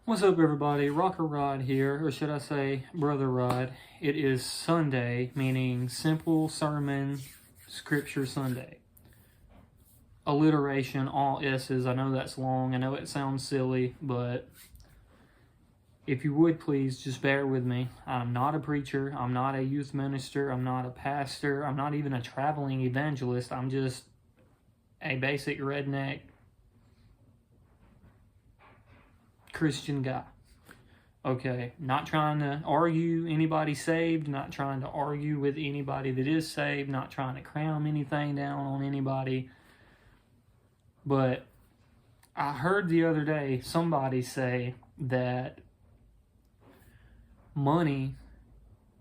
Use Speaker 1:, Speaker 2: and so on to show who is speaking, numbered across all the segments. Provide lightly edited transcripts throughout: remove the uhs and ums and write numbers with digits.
Speaker 1: What's up, everybody? Rocker Rod here, or should I say Brother Rod. It is Sunday, meaning Simple Sermon Scripture Sunday. Alliteration, all S's. I know that's long. I know it sounds silly, but if you would please just bear with me. I'm not a preacher. I'm not a youth minister. I'm not a pastor. I'm not even a traveling evangelist. I'm just a basic redneck Christian guy. Okay, not trying to argue anybody saved, not trying to argue with anybody that is saved, not trying to cram anything down on anybody. But I heard the other day somebody say that money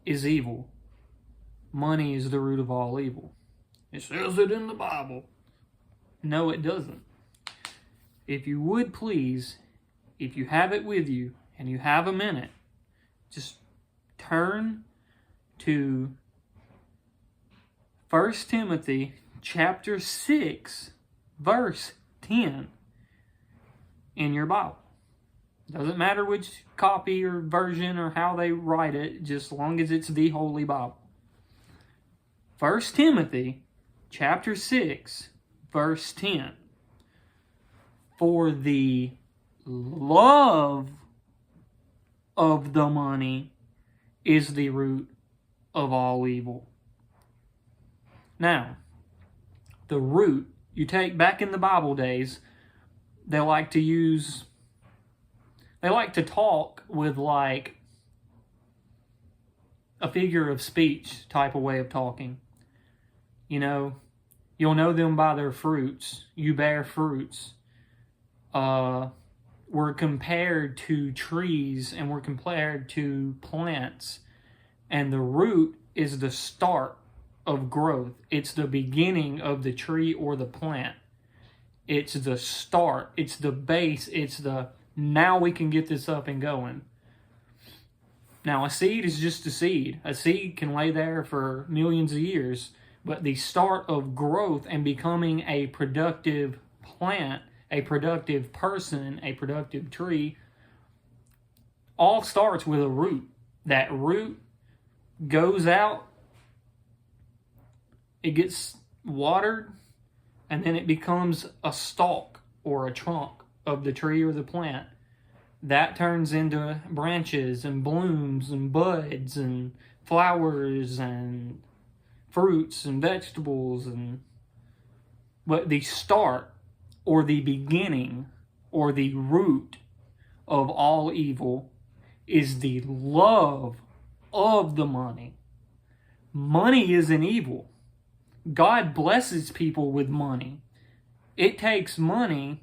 Speaker 1: is evil. Money is the root of all evil. It says it in the Bible. No, it doesn't. If you would please, if you have it with you and you have a minute, just turn to 1 Timothy chapter 6, verse 10 in your Bible. Doesn't matter which copy or version or how they write it, just as long as it's the Holy Bible. 1 Timothy chapter 6, verse 10. For the love of the money is the root of all evil. Now, the root, you take back in the Bible days, they like to talk with like a figure of speech type of way of talking. You know, you'll know them by their fruits. You bear fruits. We're compared to trees and we're compared to plants. And the root is the start of growth. It's the beginning of the tree or the plant. It's the start. It's the base. It's the, now we can get this up and going. Now, a seed is just a seed. A seed can lay there for millions of years. But the start of growth and becoming a productive plant, a productive person, a productive tree, all starts with a root. That root goes out, it gets watered, and then it becomes a stalk or a trunk of the tree or the plant. That turns into branches and blooms and buds and flowers and fruits and vegetables. But the start or the beginning or the root of all evil is the love of the money. Money isn't evil. God blesses people with money. It takes money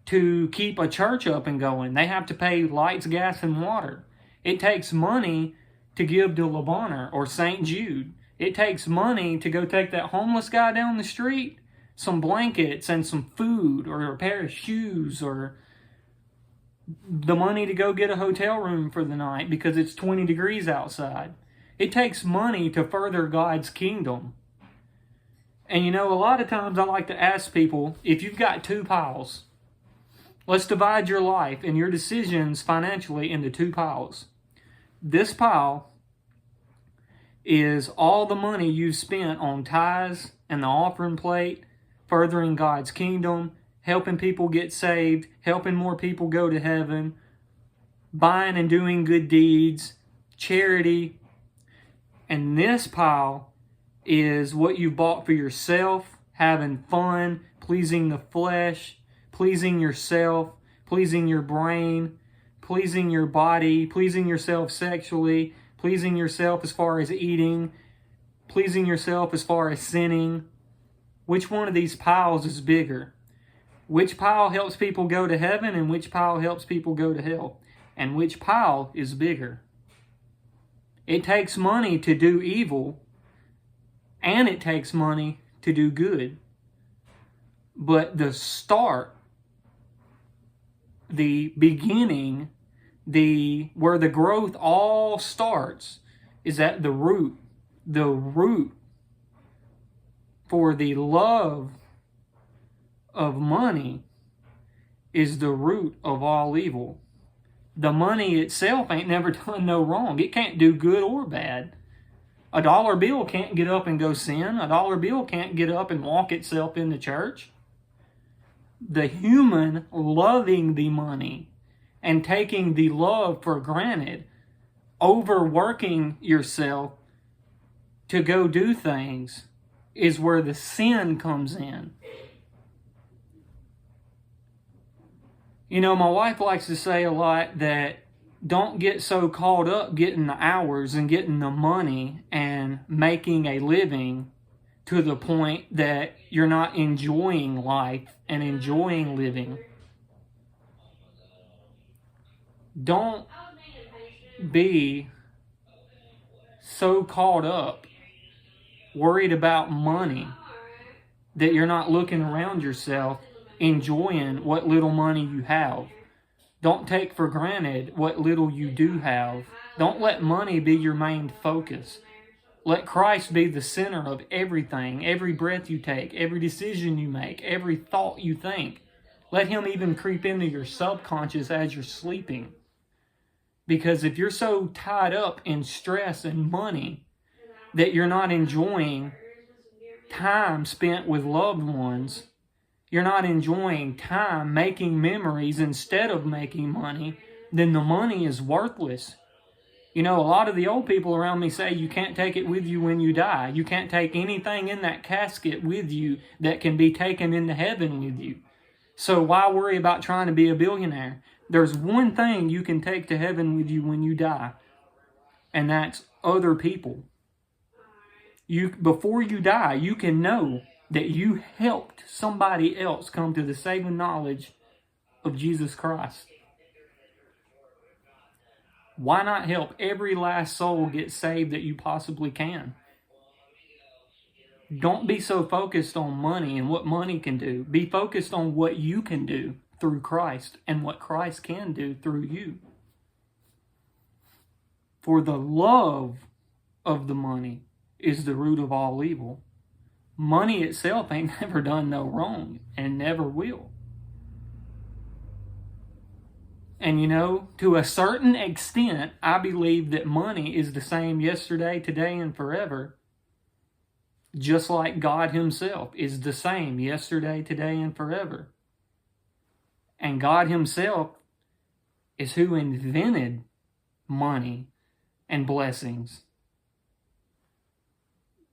Speaker 1: to keep a church up and going. They have to pay lights, gas, and water. It takes money to give to Le Bonheur or St. Jude. It takes money to go take that homeless guy down the street some blankets and some food or a pair of shoes or the money to go get a hotel room for the night because it's 20 degrees outside. It takes money to further God's kingdom. And you know, a lot of times I like to ask people, if you've got two piles, let's divide your life and your decisions financially into two piles. This pile is all the money you've spent on tithes and the offering plate, furthering God's kingdom, helping people get saved, helping more people go to heaven, buying and doing good deeds, charity. And this pile is what you bought for yourself, having fun, pleasing the flesh, pleasing yourself, pleasing your brain, pleasing your body, pleasing yourself sexually, pleasing yourself as far as eating, pleasing yourself as far as sinning. Which one of these piles is bigger? Which pile helps people go to heaven and which pile helps people go to hell? And which pile is bigger? It takes money to do evil and it takes money to do good. But the start, the beginning, where the growth all starts is at the root. The root for the love of money is the root of all evil. The money itself ain't never done no wrong. It can't do good or bad. A dollar bill can't get up and go sin. A dollar bill can't get up and walk itself into church. The human loving the money and taking the love for granted, overworking yourself to go do things, is where the sin comes in. You know, my wife likes to say a lot that don't get so caught up getting the hours and getting the money and making a living to the point that you're not enjoying life and enjoying living. Don't be so caught up, worried about money, that you're not looking around yourself, enjoying what little money you have. Don't take for granted what little you do have. Don't let money be your main focus. Let Christ be the center of everything, every breath you take, every decision you make, every thought you think. Let Him even creep into your subconscious as you're sleeping. Because if you're so tied up in stress and money that you're not enjoying time spent with loved ones, you're not enjoying time making memories instead of making money, then the money is worthless. You know, a lot of the old people around me say you can't take it with you when you die. You can't take anything in that casket with you that can be taken into heaven with you. So why worry about trying to be a billionaire? There's one thing you can take to heaven with you when you die, and that's other people. Before you die, you can know that you helped somebody else come to the saving knowledge of Jesus Christ. Why not help every last soul get saved that you possibly can? Don't be so focused on money and what money can do. Be focused on what you can do through Christ and what Christ can do through you. For the love of the money is the root of all evil. Money itself ain't never done no wrong and never will. And you know, to a certain extent, I believe that money is the same yesterday, today, and forever. Just like God Himself is the same yesterday, today, and forever. And God Himself is who invented money and blessings.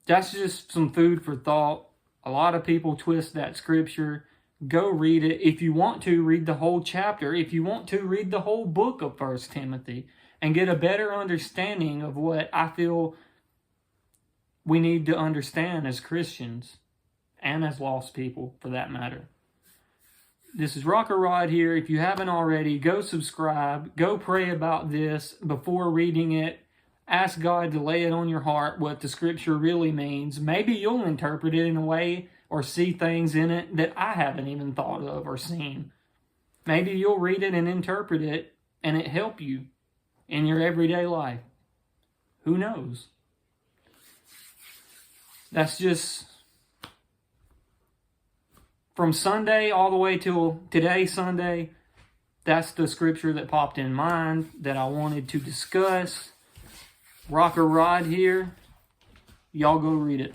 Speaker 1: That's just some food for thought. A lot of people twist that scripture. Go read it. If you want to, read the whole chapter. If you want to, read the whole book of 1 Timothy and get a better understanding of what I feel we need to understand as Christians and as lost people, for that matter. This is Rocker Rod here. If you haven't already, go subscribe. Go pray about this before reading it. Ask God to lay it on your heart what the scripture really means. Maybe you'll interpret it in a way or see things in it that I haven't even thought of or seen. Maybe you'll read it and interpret it and it help you in your everyday life. Who knows? That's just from Sunday all the way till today, Sunday. That's the scripture that popped in mind that I wanted to discuss. Rocker Rod here. Y'all go read it.